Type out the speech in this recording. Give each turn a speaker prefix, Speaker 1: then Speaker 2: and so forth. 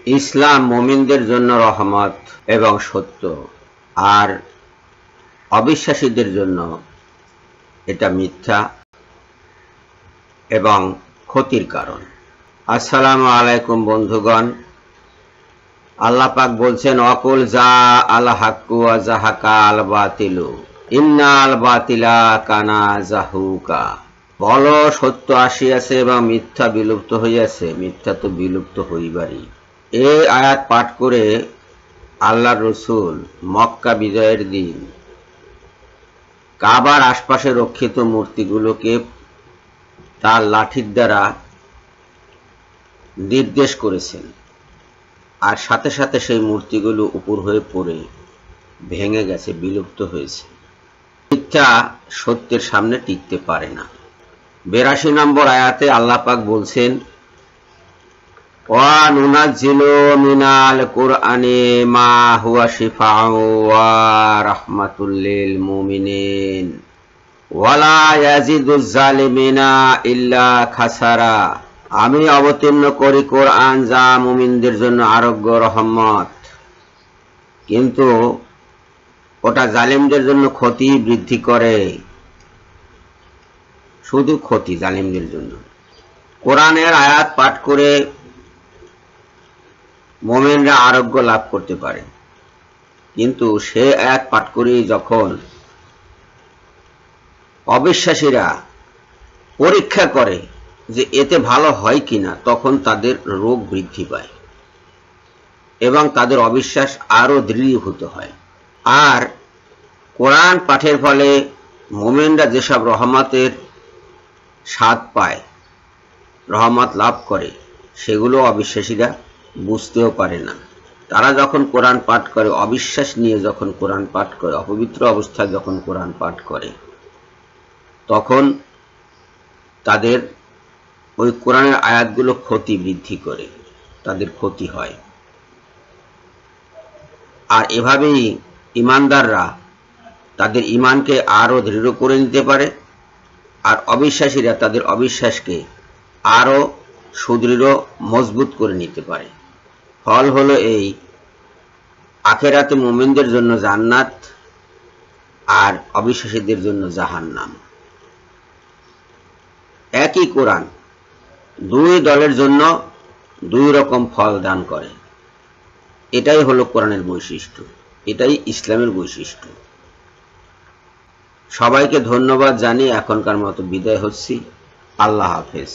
Speaker 1: ইসলাম মুমিনদের জন্য রহমত এবং সত্য, আর অবিশ্বাসীদের জন্য এটা মিথ্যা এবং ক্ষতির কারণ। আসসালামু আলাইকুম বন্ধুগণ, আল্লাহ পাক বলছেন, অকুল যা আল হাক্কু ওয়া যাহাকা আল বাতিলু ইন্নাল বাতিলা কানা যাহুকা। বলো, সত্য আসিয়াছে এবং মিথ্যা বিলুপ্ত হইয়াছে, মিথ্যা তো বিলুপ্ত হইবারই। এই আয়াত পাঠ করে আল্লাহর রাসূল মক্কা বিজয়ের দিন কাবার আশপাশে রক্ষিত মূর্তিগুলোকে তার লাঠির দ্বারা নির্দেশ করেছেন, আর সাথে সাথে সেই মূর্তিগুলো উপর হয়ে পড়ে ভেঙে গেছে, বিলুপ্ত হয়েছে। মিথ্যা সত্যের সামনে টিকতে পারে না। 82 নম্বর আয়াতে আল্লাহ পাক বলছেন, ওয়া নুনাজ্জিলু মিনাল কুরআনি মা হুয়া শিফাউ ওয়া রাহমাতুল লিল মুমিনিন ওয়া লা ইয়াজিদুজ জালিমিনা ইল্লা খাসারা। আমি অবতীর্ণ করি কোরআন, যা মুমিনদের জন্য আরোগ্য, রহমত, কিন্তু ওটা জালিমদের জন্য ক্ষতি বৃদ্ধি করে, শুধু ক্ষতি জালিমদের জন্য। কোরআনের আয়াত পাঠ করে মুমিনরা আরোগ্য লাভ করতে পারে, কিন্তু সে আয়াত পাঠ করে যখন অবিশ্বাসীরা পরীক্ষা করে যে এতে ভালো হয় কিনা, তখন তাদের রোগ বৃদ্ধি পায় এবং তাদের অবিশ্বাস আরো দৃঢ়ীভূত হয়। আর কোরআন পাঠের ফলে মুমিনরা যেসব রহমতের স্বাদ পায়, রহমত লাভ করে, সেগুলো অবিশ্বাসীরা বুঝতেও পারে না। তারা যখন কোরআন পাঠ করে, অবিশ্বাস নিয়ে যখন কোরআন পাঠ করে, অপবিত্র অবস্থায় যখন কোরআন পাঠ করে, তখন তাদের ওই কোরআনের আয়াতগুলো ক্ষতি বৃদ্ধি করে, তাদের ক্ষতি হয়। আর এভাবেই ইমানদাররা তাদের ইমানকে আরো দৃঢ় করে নিতে পারে, আর অবিশ্বাসীরা তাদের অবিশ্বাসকে আরো সুদৃঢ়, মজবুত করে নিতে পারে। ফল হলো এই, আখিরাতে মুমিনদের জন্য জান্নাত আর অবিশ্বাসীদের জন্য জাহান্নাম। একই কোরআন দুই দলের জন্য দুই রকম ফল দান করে। এটাই হলো কোরআনের বৈশিষ্ট্য, এটাই ইসলামের বৈশিষ্ট্য। সবাইকে ধন্যবাদ জানিয়ে এখনকার মতো বিদায় হচ্ছি। আল্লাহ হাফেজ।